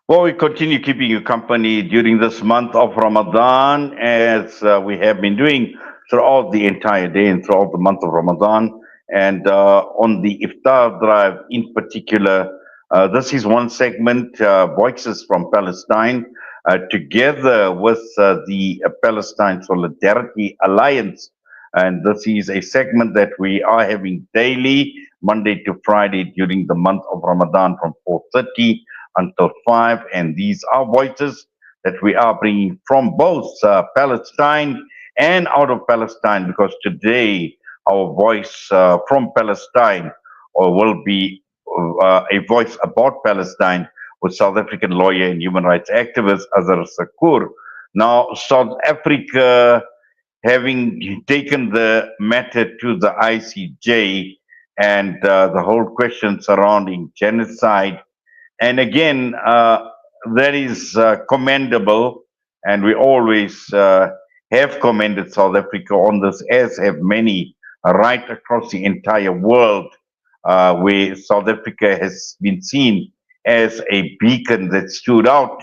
Well, we continue keeping you company during this month of Ramadan, as we have been doing throughout the entire day and throughout the month of Ramadan. And on the Iftar Drive in particular, this is one segment, Voices from Palestine, together with the Palestine Solidarity Alliance. And this is a segment that we are having daily, Monday to Friday, during the month of Ramadan from 4:30 until 5. And these are voices that we are bringing from both Palestine and out of Palestine, because today our voice from Palestine will be a voice about Palestine with South African lawyer and human rights activist Azhar Sakoor. Now, South Africa having taken the matter to the ICJ and the whole question surrounding genocide, and again, that is commendable, and we always have commended South Africa on this, as have many right across the entire world, where South Africa has been seen as a beacon that stood out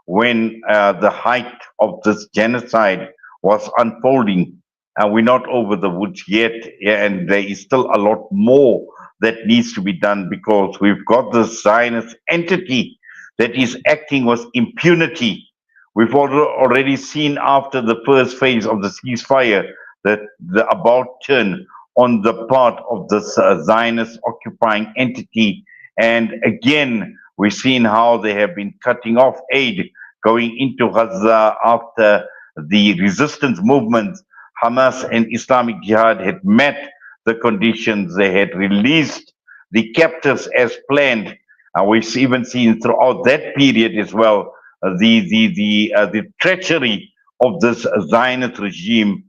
when the height of this genocide was unfolding. We're not over the woods yet, yeah, and there is still a lot more that needs to be done, because we've got this Zionist entity that is acting with impunity. We've already seen after the first phase of the ceasefire that the about turn on the part of this Zionist occupying entity. And again, we've seen how they have been cutting off aid going into Gaza after the resistance movements, Hamas and Islamic Jihad, had met the conditions. They had released the captives as planned. We've even seen throughout that period as well the treachery of this Zionist regime,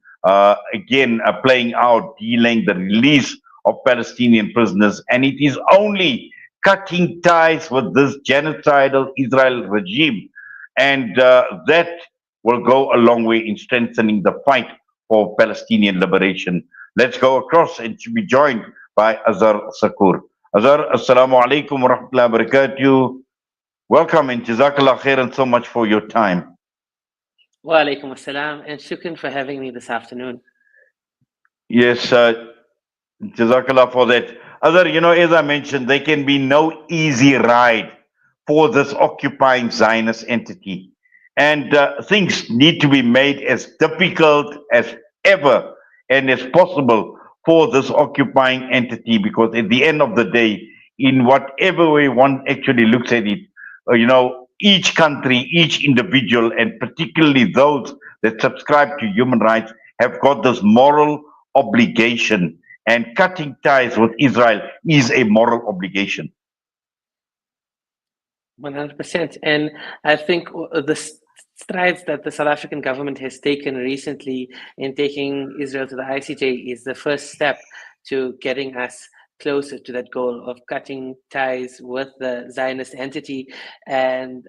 again playing out, delaying the release of Palestinian prisoners, and it is only cutting ties with this genocidal Israel regime, and that will go a long way in strengthening the fight for Palestinian liberation. Let's go across and to be joined by Azhar Sakoor. Azhar, Assalamu alaikum wa rahmatullahi wa barakatuh. Welcome and Jazakallah khairan so much for your time. Wa alaikum assalam, and shukran for having me this afternoon. Yes, Jazakallah for that. Azhar, as I mentioned, there can be no easy ride for this occupying Zionist entity. And things need to be made as difficult as ever and as possible for this occupying entity, because at the end of the day, in whatever way one actually looks at it, each country, each individual, and particularly those that subscribe to human rights, have got this moral obligation, and cutting ties with Israel is a moral obligation. 100%. And I think the strides that the South African government has taken recently in taking Israel to the ICJ is the first step to getting us closer to that goal of cutting ties with the Zionist entity and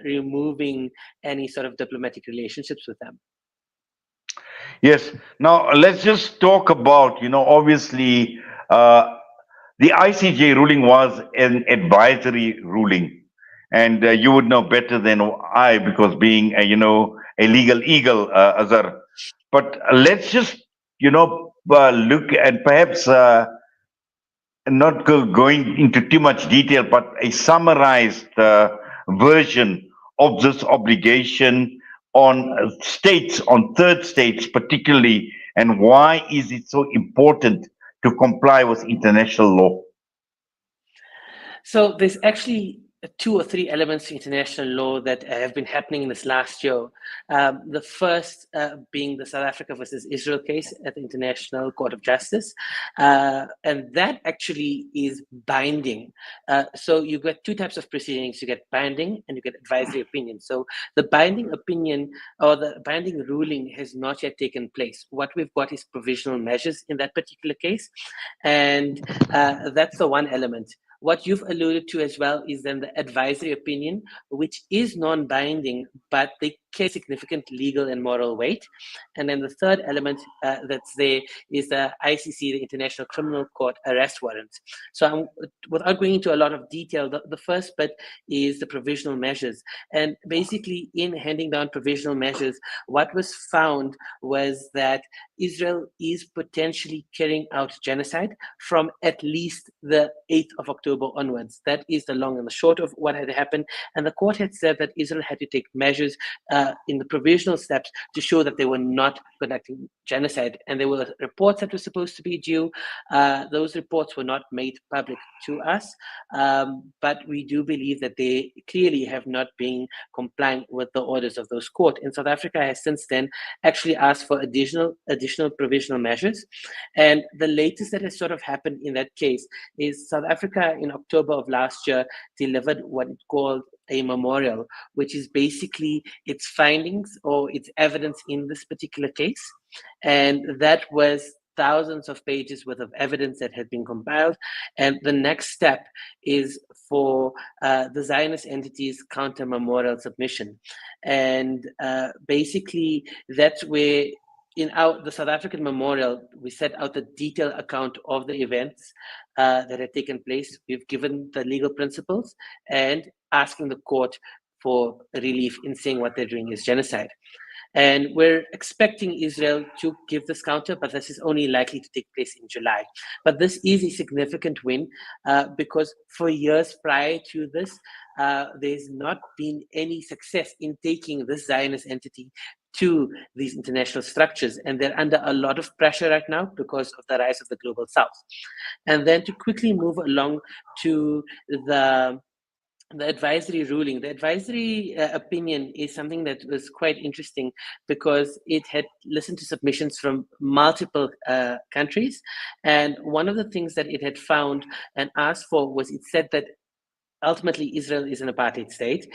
removing any sort of diplomatic relationships with them. Yes. Now let's just talk about, obviously, uh, the ICJ ruling was an advisory ruling, and you would know better than I, because being, a legal eagle, Azhar. But let's just, look and perhaps not going into too much detail, but a summarized version of this obligation on states, on third states particularly, and why is it so important to comply with international law? So there's actually two or three elements to international law that have been happening in this last year. The first being the South Africa versus Israel case at the International Court of Justice. And that actually is binding. So you get two types of proceedings. You get binding and you get advisory opinion. So the binding opinion or the binding ruling has not yet taken place. What we've got is provisional measures in that particular case. And that's the one element. What you've alluded to as well is then the advisory opinion, which is non-binding, but they carry significant legal and moral weight. And then the third element that's there is the ICC, the International Criminal Court arrest warrant. So without going into a lot of detail, the first bit is the provisional measures. And basically, in handing down provisional measures, what was found was that Israel is potentially carrying out genocide from at least the 8th of October onwards. That is the long and the short of what had happened. And the court had said that Israel had to take measures in the provisional steps to show that they were not conducting genocide. And there were reports that were supposed to be due. Those reports were not made public to us, but we do believe that they clearly have not been complying with the orders of those courts. And South Africa has since then actually asked for additional provisional measures. And the latest that has sort of happened in that case is South Africa in October of last year delivered what it called a memorial, which is basically its findings or its evidence in this particular case. And that was thousands of pages worth of evidence that had been compiled. And the next step is for the Zionist entity's counter memorial submission. And basically, that's where in the South African memorial, we set out the detailed account of the events that had taken place. We've given the legal principles and asking the court for relief in saying what they're doing is genocide. And we're expecting Israel to give this counter, but this is only likely to take place in July. But this is a significant win because for years prior to this, there's not been any success in taking this Zionist entity to these international structures. And they're under a lot of pressure right now because of the rise of the global south. And then to quickly move along to the advisory ruling. The advisory opinion is something that was quite interesting because it had listened to submissions from multiple countries. And one of the things that it had found and asked for was it said that ultimately Israel is an apartheid state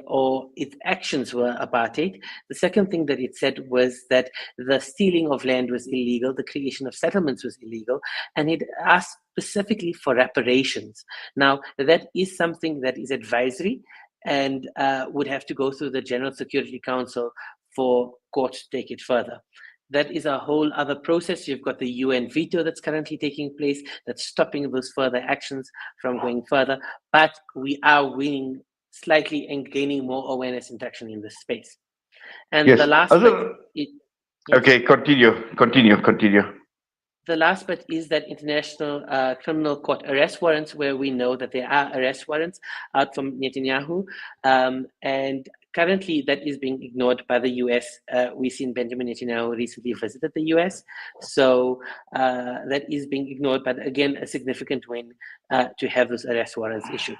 or its actions were apartheid. The second thing that it said was that the stealing of land was illegal, the creation of settlements was illegal, and it asked specifically for reparations. Now, that is something that is advisory and would have to go through the General Security Council for courts to take it further. That is a whole other process. You've got the UN veto that's currently taking place that's stopping those further actions from going further. But we are winning slightly and gaining more awareness and traction in this space. And yes. the last yes. Okay, continue. The last bit is that International Criminal Court arrest warrants, where we know that there are arrest warrants out from Netanyahu. And currently, that is being ignored by the US. We've seen Benjamin Netanyahu recently visited the US. So that is being ignored, but again, a significant win to have those arrest warrants issued.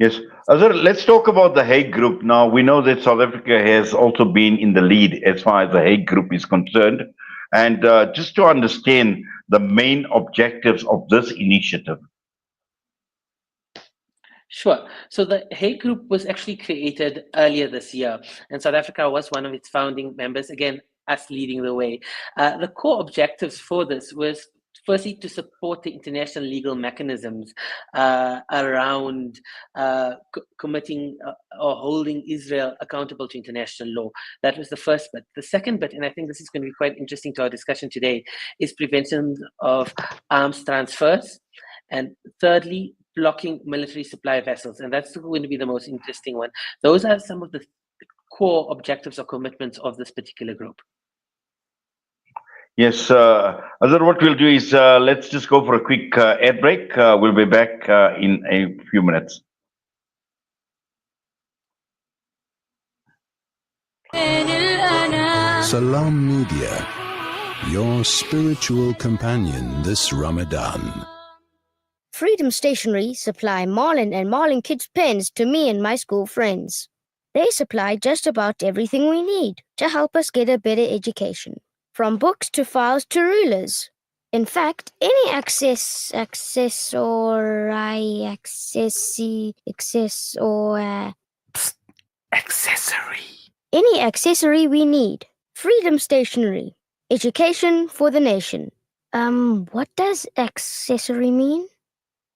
Yes. Azhar, let's talk about the Hague Group. Now, we know that South Africa has also been in the lead as far as the Hague Group is concerned. And just to understand the main objectives of this initiative. Sure. So the Hague Group was actually created earlier this year, and South Africa was one of its founding members, again, us leading the way. The core objectives for this was firstly to support the international legal mechanisms around committing or holding Israel accountable to international law. That was the first bit. The second bit, and I think this is going to be quite interesting to our discussion today, is prevention of arms transfers. And thirdly, blocking military supply vessels. And that's going to be the most interesting one. Those are some of the core objectives or commitments of this particular group. Yes, Azhar, what we'll do is let's just go for a quick ad break. We'll be back in a few minutes. Salam Media, your spiritual companion this Ramadan. Freedom Stationery supply Marlin and Marlin Kids pens to me and my school friends. They supply just about everything we need to help us get a better education, from books to files to rulers. In fact, any any accessory we need. Freedom Stationery. Education for the nation. What does accessory mean?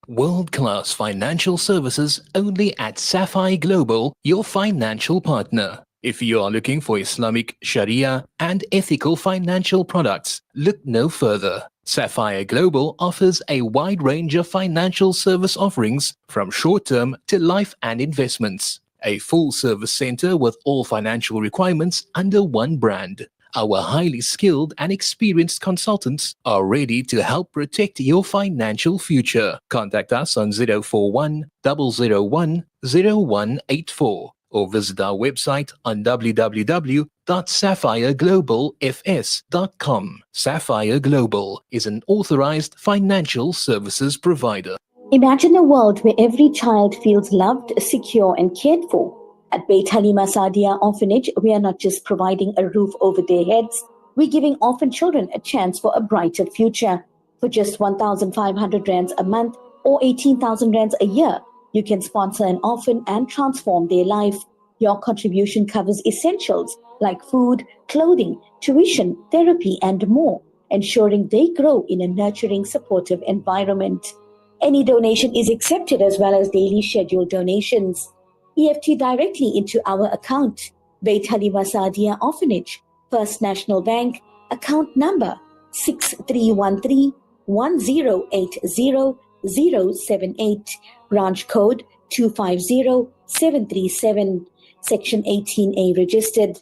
World-class financial services only at Sapphire Global, your financial partner. If you are looking for Islamic, Sharia, and ethical financial products, look no further. Sapphire Global offers a wide range of financial service offerings from short-term to life and investments. A full-service center with all financial requirements under one brand. Our highly skilled and experienced consultants are ready to help protect your financial future. Contact us on 041 001 0184 or visit our website on www.sapphireglobalfs.com. Sapphire Global is an authorized financial services provider. Imagine a world where every child feels loved, secure, and cared for. At Beit Halima Saadia Orphanage, we are not just providing a roof over their heads, we're giving orphan children a chance for a brighter future. For just 1,500 rands a month or 18,000 rands a year, you can sponsor an orphan and transform their life. Your contribution covers essentials like food, clothing, tuition, therapy, and more, ensuring they grow in a nurturing, supportive environment. Any donation is accepted as well as daily scheduled donations. EFT directly into our account. Beit Halima Saadia Orphanage, First National Bank, account number 6313-1080-078, branch code 250737, section 18A registered.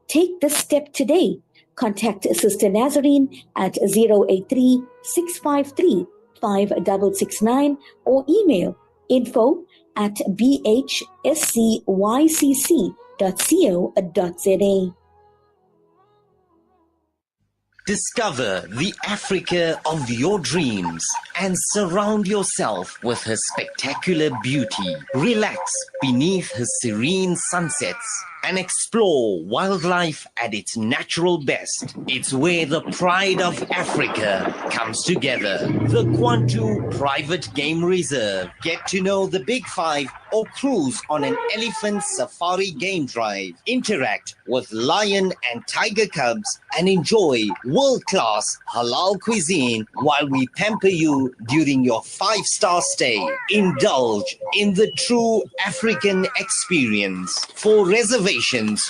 Take this step today. Contact Sister Nazarene at 083-653-5669 or email info@bhscycc.co.za. Discover the Africa of your dreams and surround yourself with her spectacular beauty. Relax beneath her serene sunsets and explore wildlife at its natural best. It's where the pride of Africa comes together. The Kwantu Private Game Reserve. Get to know the Big Five or cruise on an elephant safari game drive. Interact with lion and tiger cubs and enjoy world-class halal cuisine while we pamper you during your 5-star stay. Indulge in the true African experience. For reservations,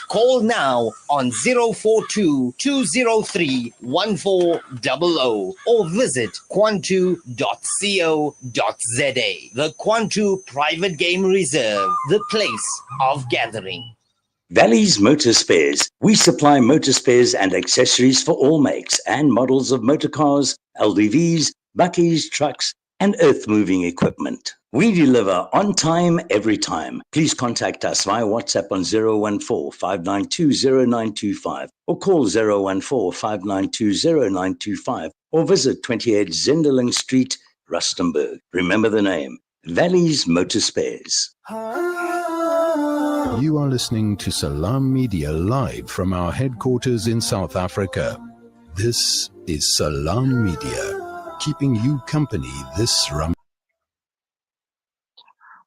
call now on 042-203-1400 or visit kwantu.co.za. The Kwantu Private Game Reserve, the place of gathering. Valley's Motor Spares. We supply motor spares and accessories for all makes and models of motor cars, LDVs, buckies, trucks, and earth-moving equipment. We deliver on time, every time. Please contact us via WhatsApp on 014-592-0925 or call 014-592-0925 or visit 28 Zenderling Street, Rustenburg. Remember the name, Valley's Motor Spares. You are listening to Salam Media live from our headquarters in South Africa. This is Salam Media, keeping you company this Ramadan.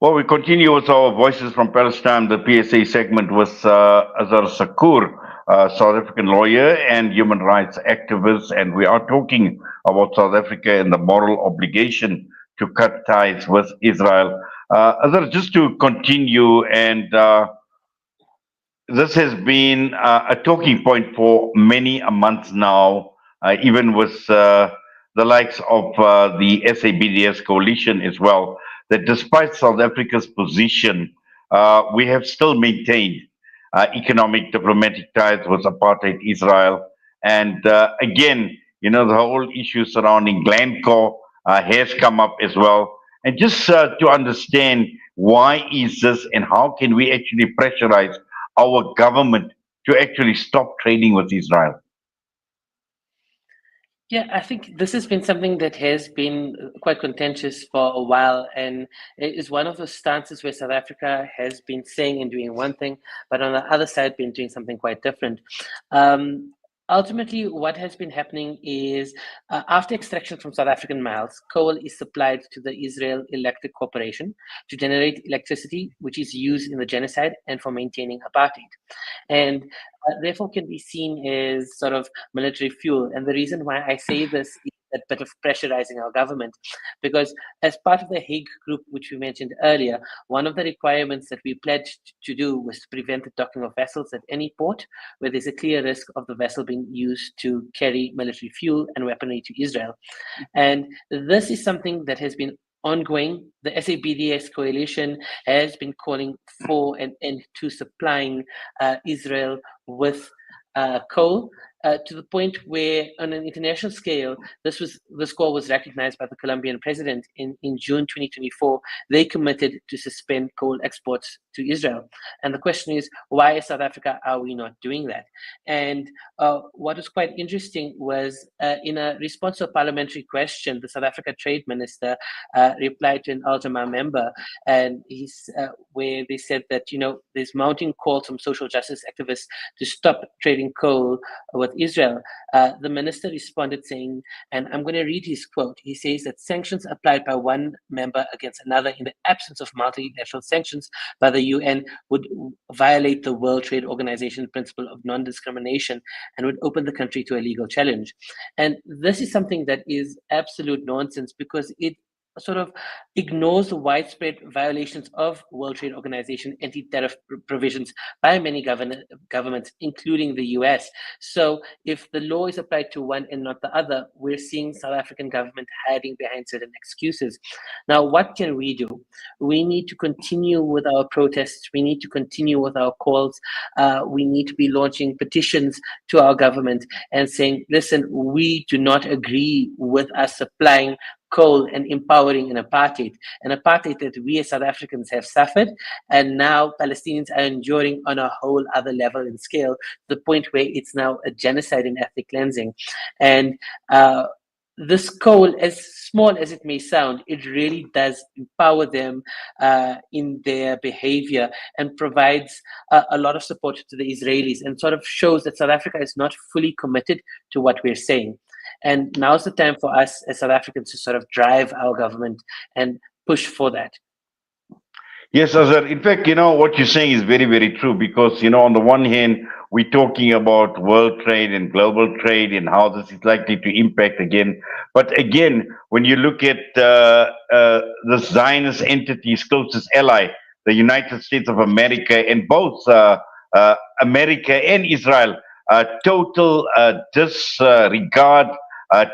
Well, we continue with our Voices from Palestine, the PSA segment with Azhar Sakoor, South African lawyer and human rights activist, and we are talking about South Africa and the moral obligation to cut ties with Israel. Azhar, just to continue, and this has been a talking point for many a month now, even with the likes of the SABDS coalition as well, that despite South Africa's position, we have still maintained economic, diplomatic ties with apartheid Israel. And again, you know, the whole issue surrounding Glencore has come up as well. And just to understand why is this and how can we actually pressurize our government to actually stop trading with Israel? Yeah, I think this has been something that has been quite contentious for a while, and it is one of those stances where South Africa has been saying and doing one thing, but on the other side, been doing something quite different. Ultimately, what has been happening is after extraction from South African mines, coal is supplied to the Israel Electric Corporation to generate electricity, which is used in the genocide and for maintaining apartheid. And therefore can be seen as sort of military fuel. And the reason why I say this is that bit of pressurizing our government. Because as part of the Hague group, which we mentioned earlier, one of the requirements that we pledged to do was to prevent the docking of vessels at any port where there's a clear risk of the vessel being used to carry military fuel and weaponry to Israel. And this is something that has been ongoing. The SABDS coalition has been calling for an end to supplying Israel with coal, to the point where, on an international scale, this call was recognized by the Colombian president in June 2024. They committed to suspend coal exports to Israel. And the question is, why as South Africa are we not doing that? And what was quite interesting was, in a response to a parliamentary question, the South Africa Trade Minister replied to an Altamar member, and where they said that, there's mounting calls from social justice activists to stop trading coal with Israel. The minister responded saying, and I'm going to read his quote. He says that sanctions applied by one member against another in the absence of multilateral sanctions by the UN would violate the World Trade Organization principle of non-discrimination and would open the country to a legal challenge. And this is something that is absolute nonsense, because it sort of ignores the widespread violations of World Trade Organization anti-tariff provisions by many governments, including the US. So if the law is applied to one and not the other, we're seeing South African government hiding behind certain excuses. Now, what can we do? We need to continue with our protests. We need to continue with our calls. We need to be launching petitions to our government and saying, listen, we do not agree with us supplying coal and empowering an apartheid that we as South Africans have suffered, and now Palestinians are enduring on a whole other level and scale, to the point where it's now a genocide and ethnic cleansing. And this coal, as small as it may sound, it really does empower them in their behavior and provides a lot of support to the Israelis, and sort of shows that South Africa is not fully committed to what we're saying. And now's the time for us as South Africans to sort of drive our government and push for that. Yes, Azhar. In fact, what you're saying is very, very true, because, on the one hand, we're talking about world trade and global trade and how this is likely to impact again. But again, when you look at the Zionist entity's closest ally, the United States of America, and both America and Israel, total disregard,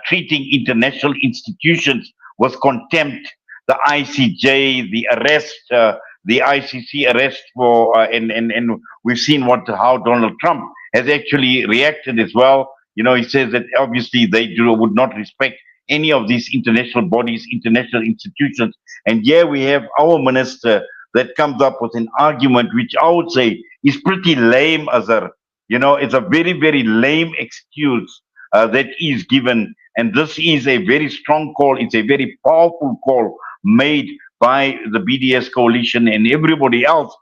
treating international institutions with contempt, the ICJ, the arrest, the ICC arrest for, and we've seen how Donald Trump has actually reacted as well. He says that obviously they would not respect any of these international bodies, international institutions. And here we have our minister that comes up with an argument which I would say is pretty lame, Azhar. It's a very, very lame excuse that is given. And this is a very strong call. It's a very powerful call made by the BDS coalition and everybody else,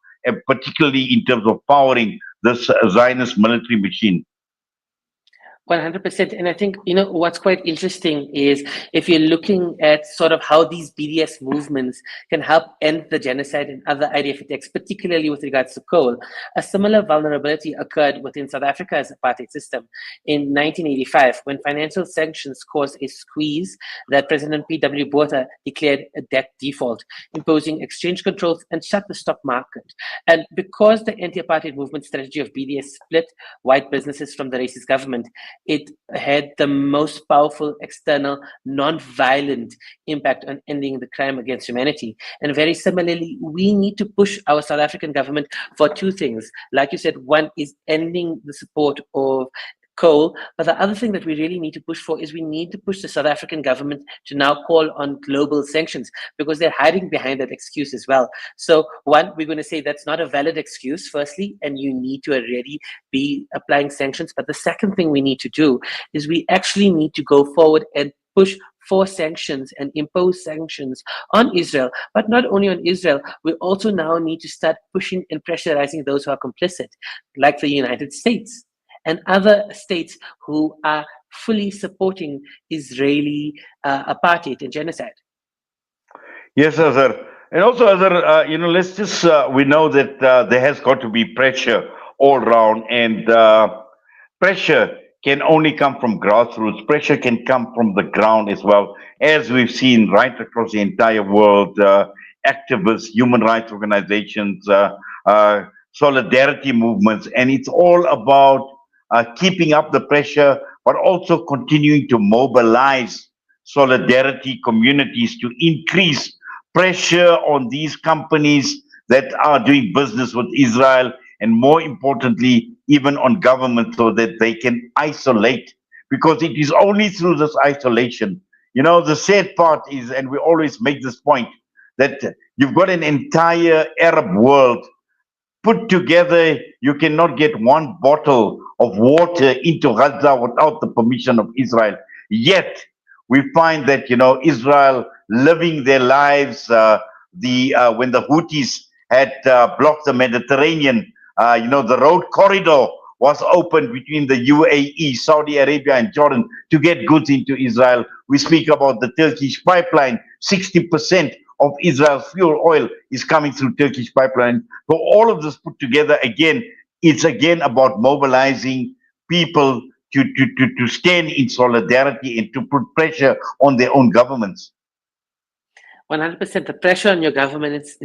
particularly in terms of powering this Zionist military machine. 100%. And I think, what's quite interesting is, if you're looking at sort of how these BDS movements can help end the genocide and other IDF attacks, particularly with regards to coal, a similar vulnerability occurred within South Africa's apartheid system in 1985, when financial sanctions caused a squeeze that President P.W. Botha declared a debt default, imposing exchange controls and shut the stock market. And because the anti-apartheid movement strategy of BDS split white businesses from the racist government, it had the most powerful external non-violent impact on ending the crime against humanity. And very similarly, we need to push our South African government for two things. Like you said, one is ending the support of coal, but the other thing that we really need to push for is we need to push the South African government to now call on global sanctions, because they're hiding behind that excuse as well. So one, we're going to say that's not a valid excuse, firstly, and you need to already be applying sanctions. But the second thing we need to do is we actually need to go forward and push for sanctions and impose sanctions on Israel. But not only on Israel, we also now need to start pushing and pressurizing those who are complicit, like the United States and other states who are fully supporting Israeli apartheid and genocide. Yes, Azhar. And also, Azhar, let's just, we know that there has got to be pressure all around, and pressure can only come from grassroots. Pressure can come from the ground as well, as we've seen right across the entire world. Activists, human rights organizations, solidarity movements, and it's all about keeping up the pressure, but also continuing to mobilize solidarity communities to increase pressure on these companies that are doing business with Israel, and more importantly, even on government, so that they can isolate. Because it is only through this isolation. You know, the sad part is, and we always make this point, that you've got an entire Arab world put together. You cannot get one bottle of water into Gaza without the permission of Israel. Yet we find that, you know, Israel living their lives. When the Houthis had blocked the Mediterranean, you know, the road corridor was opened between the UAE, Saudi Arabia, and Jordan to get goods into Israel. We speak about the Turkish pipeline. 60% of Israel's fuel oil is coming through Turkish pipeline. So all of this put together, again, it's again about mobilizing people to stand in solidarity and to put pressure on their own governments. 100%. The pressure on your governments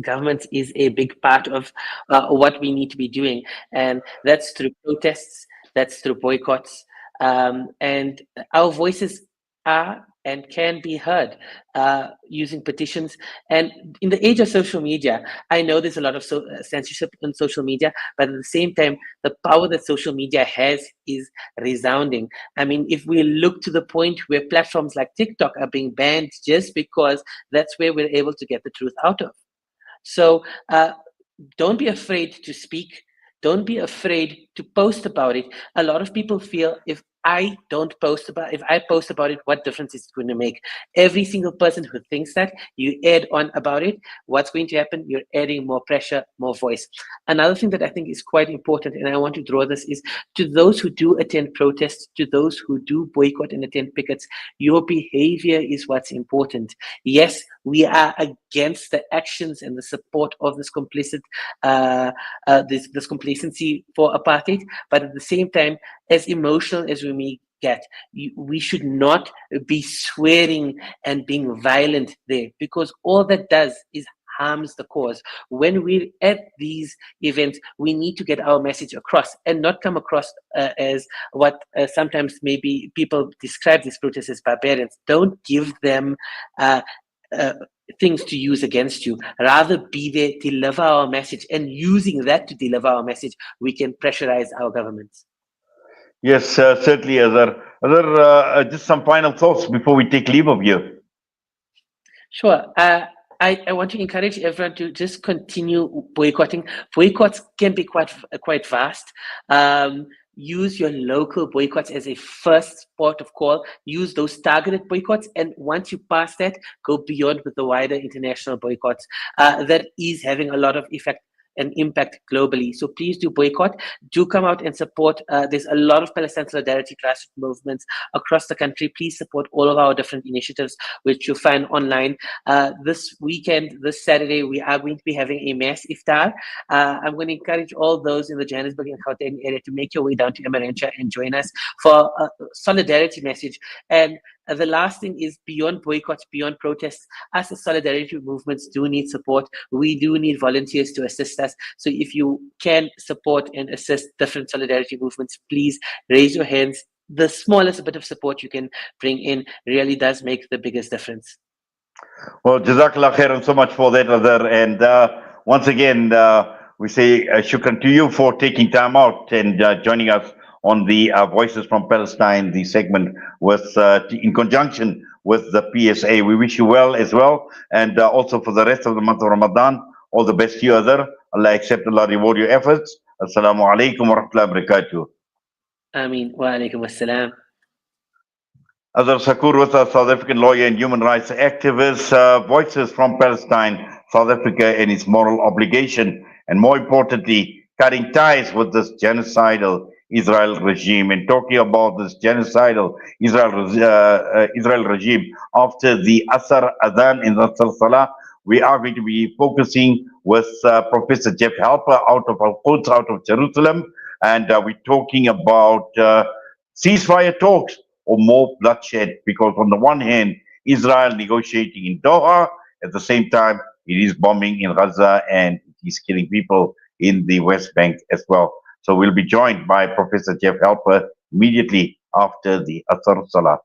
is a big part of what we need to be doing. And that's through protests, that's through boycotts. And our voices are and can be heard using petitions. And in the age of social media, I know there's a lot of censorship on social media, but at the same time, the power that social media has is resounding. I mean, if we look to the point where platforms like TikTok are being banned just because that's where we're able to get the truth out of. So don't be afraid to speak. Don't be afraid to post about it. A lot of people feel if I post about it, what difference is it going to make? Every single person who thinks that, you add on about it, what's going to happen? You're adding more pressure, more voice. Another thing that I think is quite important, and I want to draw this, is to those who do attend protests, to those who do boycott and attend pickets, your behavior is what's important. Yes, we are against the actions and the support of this complicit, this complacency for apartheid, but at the same time, as emotional as we may get, we should not be swearing and being violent there, because all that does is harms the cause. When we're at these events, we need to get our message across and not come across as what sometimes maybe people describe these protests as barbarians. Don't give them things to use against you. Rather be there, deliver our message, and using that to deliver our message, we can pressurize our governments. Yes, certainly, Azhar. Azhar, just some final thoughts before we take leave of you. Sure. I want to encourage everyone to just continue boycotting. Boycotts can be quite vast. Use your local boycotts as a first port of call. Use those targeted boycotts, and once you pass that, go beyond with the wider international boycotts. That is having a lot of effect and impact globally. So please do boycott. Do come out and support. There's a lot of Palestine solidarity grassroots movements across the country. Please support all of our different initiatives, which you'll find online. This weekend, this Saturday, we are going to be having a mass iftar. I'm going to encourage all those in the Johannesburg and Gauteng area to make your way down to Emmarentia and join us for a solidarity message. And the last thing is, beyond boycotts, beyond protests, us as solidarity movements do need support. We do need volunteers to assist us. So if you can support and assist different solidarity movements, please raise your hands. The smallest bit of support you can bring in really does make the biggest difference. Well, Jazakallah khairan so much for that, Azhar. And once again, we say shukran to you for taking time out and joining us on the Voices from Palestine, the segment with in conjunction with the PSA. We wish you well as well, and also for the rest of the month of Ramadan. All the best to you, Azhar. Allah accept, Allah reward your efforts. Assalamu alaikum wa rahmatullahi wa barakatuh. Ameen. Wa alaikum assalam. Azhar Sakoor was a South African lawyer and human rights activist. Voices from Palestine, South Africa and its moral obligation, and more importantly, cutting ties with this genocidal Israel regime. And talking about this genocidal Israel regime, after the Asr Adhan in the Asr Salah, we are going to be focusing with Professor Jeff Halper out of Al-Quds, out of Jerusalem, and we're talking about ceasefire talks or more bloodshed? Because on the one hand, Israel negotiating in Doha, at the same time, it is bombing in Gaza and it is killing people in the West Bank as well. So we'll be joined by Professor Jeff Halper immediately after the Azhar Salah.